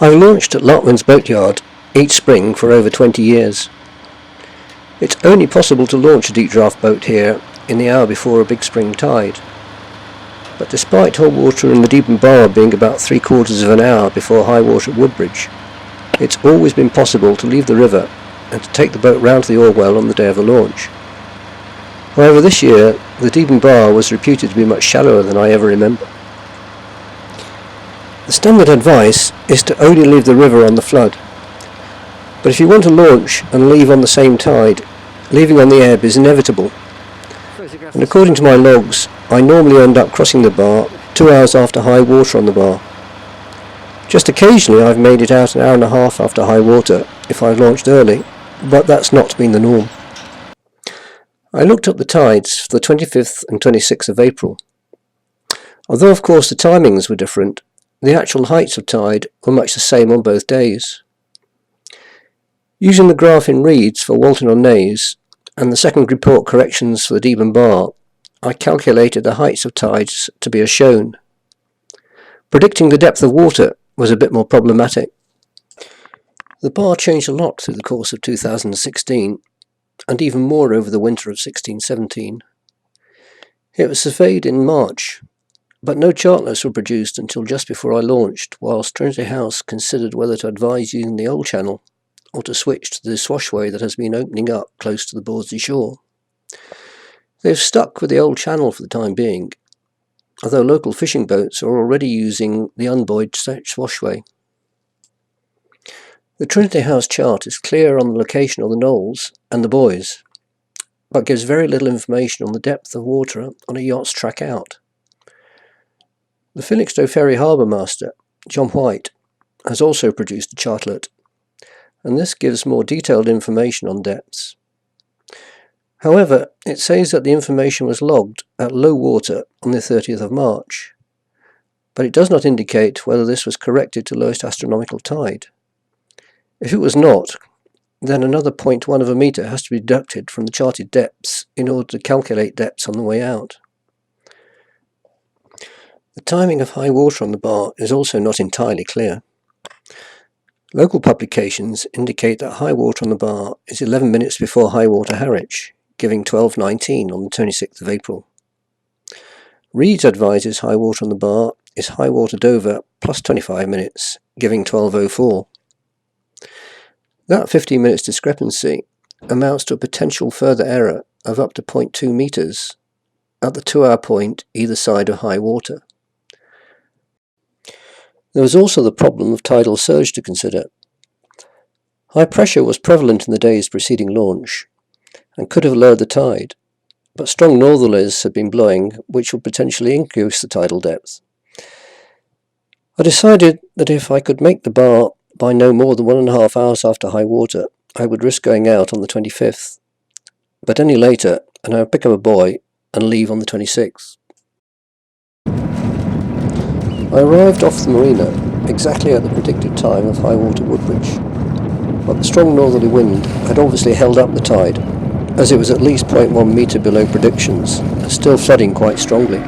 I've launched at Larkman's Boatyard each spring for over 20 years. It's only possible to launch a deep draft boat here in the hour before a big spring tide. But despite high water in the Deben Bar being about 3/4 of an hour before high water at Woodbridge, it's always been possible to leave the river and to take the boat round to the Orwell on the day of the launch. However, this year the Deben Bar was reputed to be much shallower than I ever remember. The standard advice is to only leave the river on the flood, but if you want to launch and leave on the same tide, leaving on the ebb is inevitable, and according to my logs, I normally end up crossing the bar 2 hours after high water on the bar. Just occasionally I've made it out an hour and a half after high water if I've launched early, but that's not been the norm. I looked up the tides for the 25th and 26th of April. Although of course the timings were different, the actual heights of tide were much the same on both days. Using the graph in reeds for Walton-on-Naze and the second report corrections for the Deben Bar, I calculated the heights of tides to be as shown. Predicting the depth of water was a bit more problematic. The bar changed a lot through the course of 2016, and even more over the winter of 16-17. It was surveyed in March, but no chart lists were produced until just before I launched, whilst Trinity House considered whether to advise using the old channel or to switch to the swashway that has been opening up close to the Bawdsey shore. They've stuck with the old channel for the time being, although local fishing boats are already using the unbuoyed swashway. The Trinity House chart is clear on the location of the knolls and the buoys, but gives very little information on the depth of water on a yacht's track out. The Felixstowe Ferry Harbour Master, John White, has also produced a chartlet, and this gives more detailed information on depths. However, it says that the information was logged at low water on the 30th of March, but it does not indicate whether this was corrected to lowest astronomical tide. If it was not, then another 0.1 of a metre has to be deducted from the charted depths in order to calculate depths on the way out. The timing of high water on the bar is also not entirely clear. Local publications indicate that high water on the bar is 11 minutes before high water Harwich, giving 12:19 on the 26th of April. Reeds advises high water on the bar is high water Dover plus 25 minutes, giving 12:04. That 15 minutes discrepancy amounts to a potential further error of up to 0.2 metres at the 2-hour point either side of high water. There was also the problem of tidal surge to consider. High pressure was prevalent in the days preceding launch and could have lowered the tide, but strong northerlies had been blowing which would potentially increase the tidal depth. I decided that if I could make the bar by no more than 1.5 hours after high water, I would risk going out on the 25th, but any later and I would pick up a buoy and leave on the 26th. I arrived off the marina exactly at the predicted time of high water Woodbridge, but the strong northerly wind had obviously held up the tide, as it was at least 0.1 metre below predictions and still flooding quite strongly.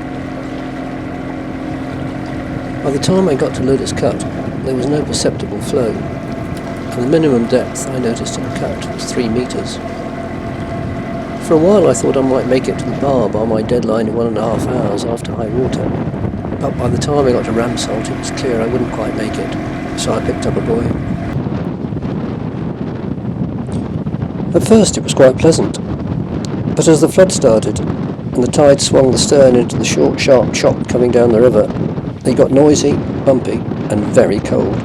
By the time I got to Lotus Cut, there was no perceptible flow, and the minimum depth I noticed in the cut was 3 metres. For a while I thought I might make it to the bar by my deadline in 1.5 hours after high water, but by the time I got to Ramsholt it was clear I wouldn't quite make it, so I picked up a buoy. At first it was quite pleasant, but as the flood started and the tide swung the stern into the short sharp chop coming down the river, it got noisy, bumpy and very cold.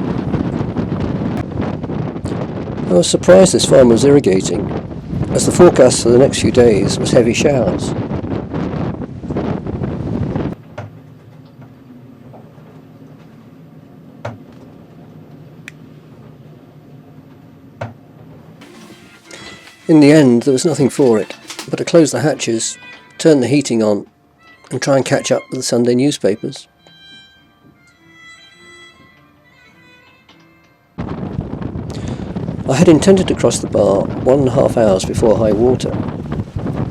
I was surprised this farm was irrigating, as the forecast for the next few days was heavy showers. In the end, there was nothing for it but to close the hatches, turn the heating on, and try and catch up with the Sunday newspapers. I had intended to cross the bar 1.5 hours before high water,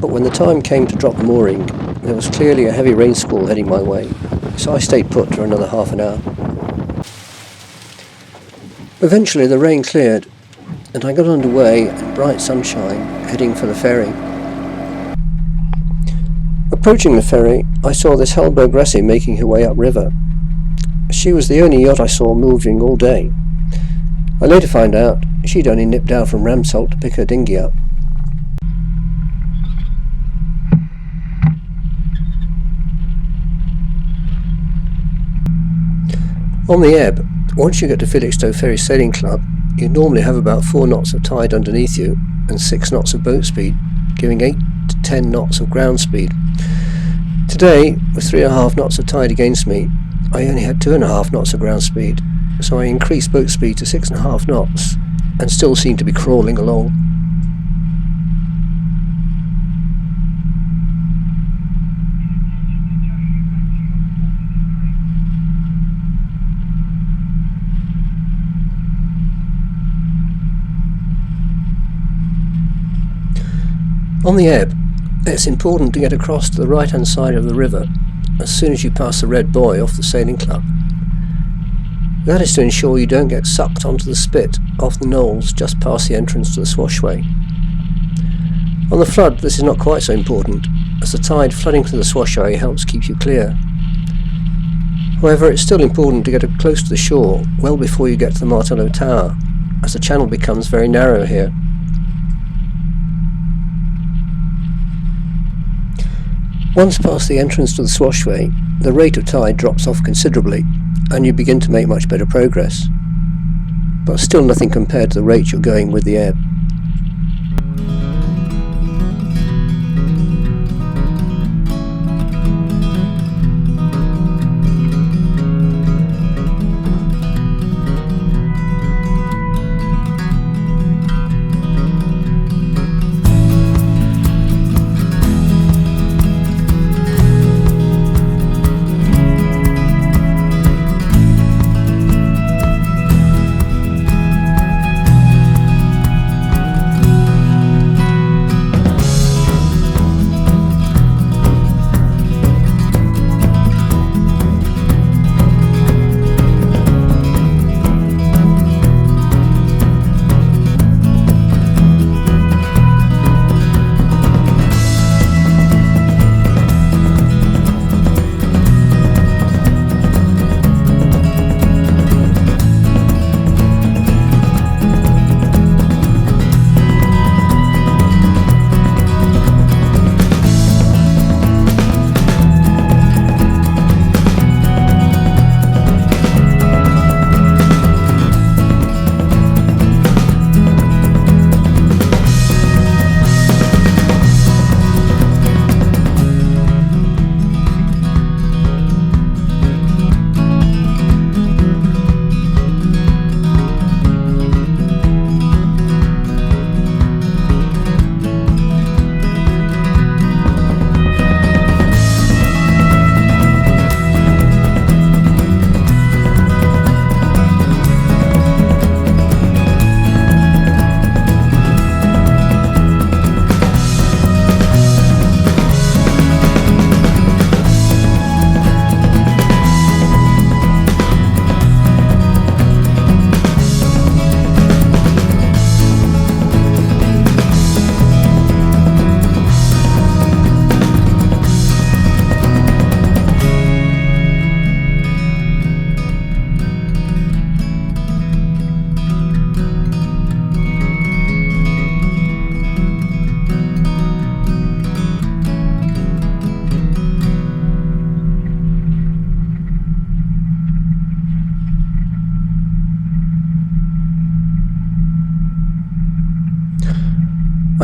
but when the time came to drop mooring, there was clearly a heavy rain squall heading my way, so I stayed put for another half an hour. Eventually the rain cleared and I got underway in bright sunshine, heading for the ferry. Approaching the ferry, I saw this Hellberg Ressie making her way upriver. She was the only yacht I saw moving all day. I later found out she'd only nipped out from Ramsalt to pick her dinghy up. On the ebb, once you get to Felixstowe Ferry Sailing Club, you normally have about 4 knots of tide underneath you and 6 knots of boat speed, giving 8 to 10 knots of ground speed. Today, with 3.5 knots of tide against me, I only had 2.5 knots of ground speed, so I increased boat speed to 6.5 knots and still seemed to be crawling along. On the ebb, it's important to get across to the right-hand side of the river as soon as you pass the red buoy off the sailing club. That is to ensure you don't get sucked onto the spit off the knolls just past the entrance to the swashway. On the flood, this is not quite so important, as the tide flooding through the swashway helps keep you clear. However, it's still important to get close to the shore well before you get to the Martello Tower, as the channel becomes very narrow here. Once past the entrance to the swashway, the rate of tide drops off considerably, and you begin to make much better progress. But still nothing compared to the rate you're going with the ebb.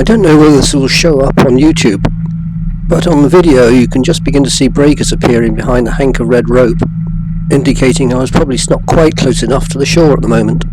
I don't know whether this will show up on YouTube, but on the video you can just begin to see breakers appearing behind the hank of red rope, indicating I was probably not quite close enough to the shore at the moment.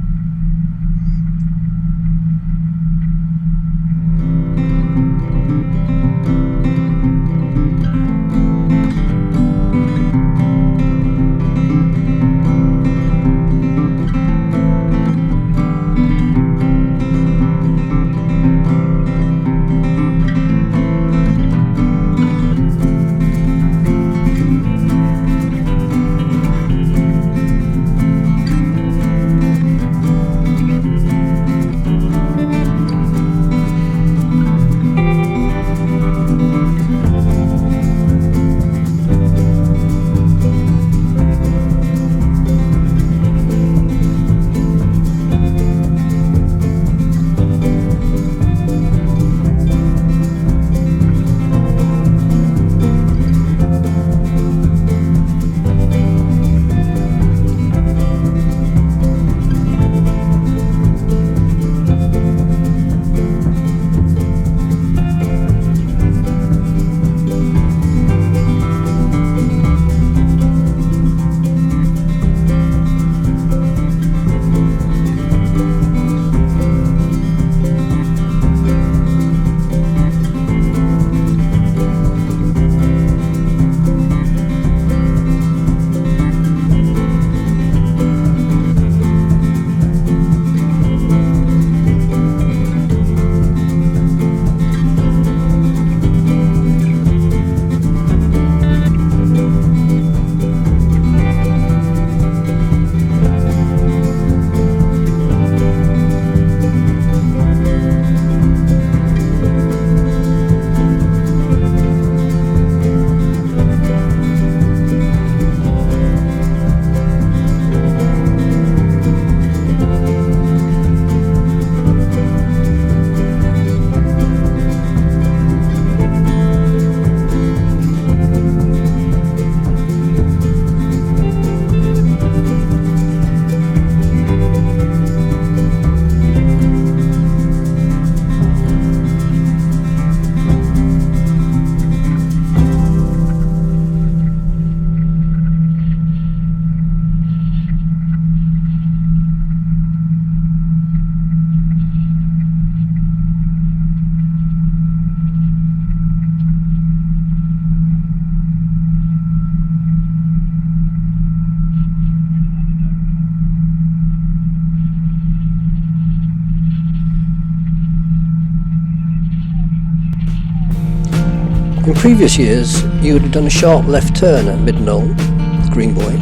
In previous years, you would have done a sharp left turn at mid-knoll, the green buoy.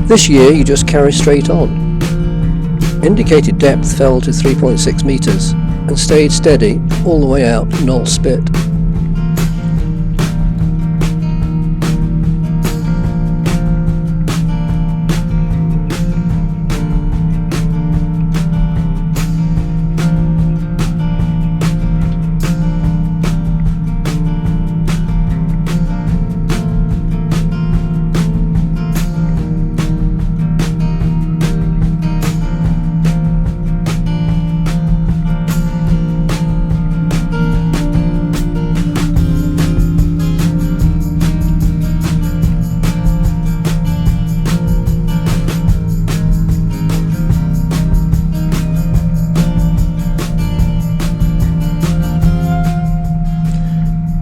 This year, you just carry straight on. Indicated depth fell to 3.6 metres and stayed steady all the way out Knoll Spit.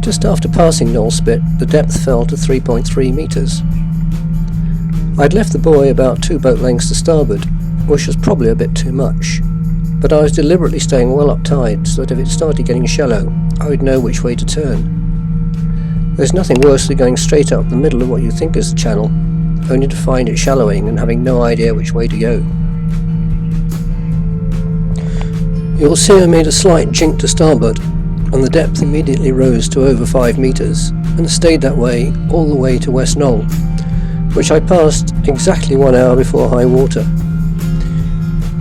Just after passing Knoll Spit, the depth fell to 3.3 metres. I'd left the buoy about 2 boat lengths to starboard, which was probably a bit too much, but I was deliberately staying well up tide so that if it started getting shallow, I would know which way to turn. There's nothing worse than going straight up the middle of what you think is the channel, only to find it shallowing and having no idea which way to go. You'll see I made a slight jink to starboard, and the depth immediately rose to over 5 metres and stayed that way all the way to West Knoll, which I passed exactly 1 hour before high water.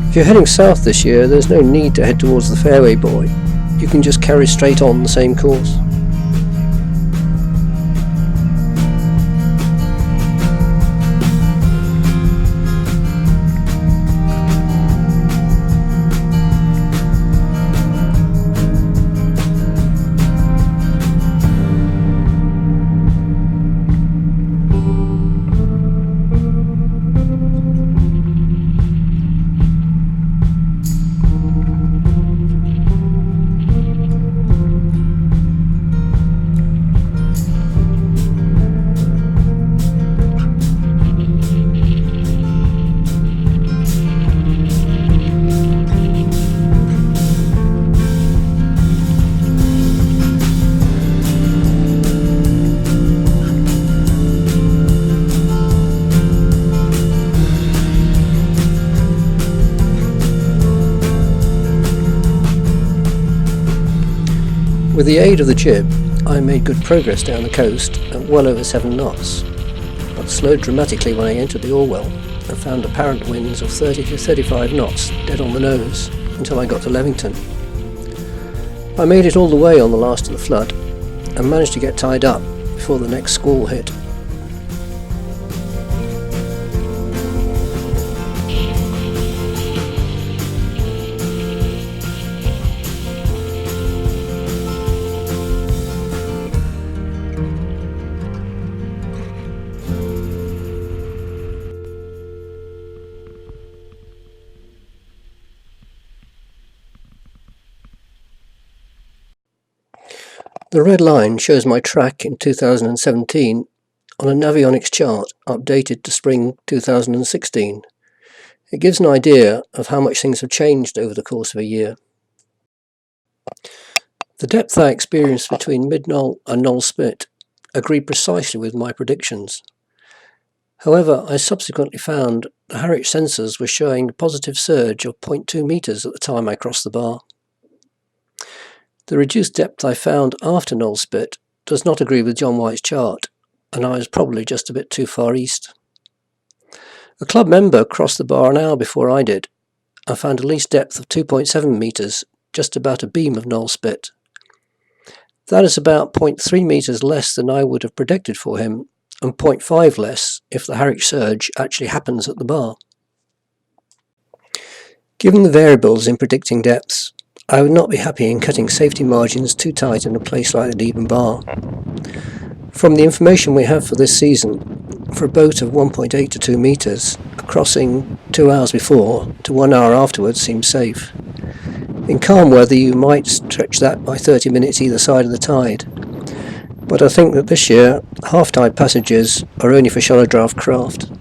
If you're heading south this year, there's no need to head towards the fairway buoy. You can just carry straight on the same course. With the aid of the jib, I made good progress down the coast at well over 7 knots, but slowed dramatically when I entered the Orwell and found apparent winds of 30 to 35 knots dead on the nose until I got to Leamington. I made it all the way on the last of the flood and managed to get tied up before the next squall hit. The red line shows my track in 2017 on a Navionics chart updated to spring 2016. It gives an idea of how much things have changed over the course of a year. The depth I experienced between mid-knoll and Knoll Spit agreed precisely with my predictions. However, I subsequently found the Harwich sensors were showing a positive surge of 0.2 metres at the time I crossed the bar. The reduced depth I found after Knoll Spit does not agree with John White's chart, and I was probably just a bit too far east. A club member crossed the bar an hour before I did and found a least depth of 2.7 metres just about a beam of Knoll Spit. That is about 0.3 metres less than I would have predicted for him, and 0.5 less if the Harwich surge actually happens at the bar. Given the variables in predicting depths, I would not be happy in cutting safety margins too tight in a place like the Deben Bar. From the information we have for this season, for a boat of 1.8 to 2 metres, a crossing 2 hours before to 1 hour afterwards seems safe. In calm weather you might stretch that by 30 minutes either side of the tide, but I think that this year half-tide passages are only for shallow draft craft.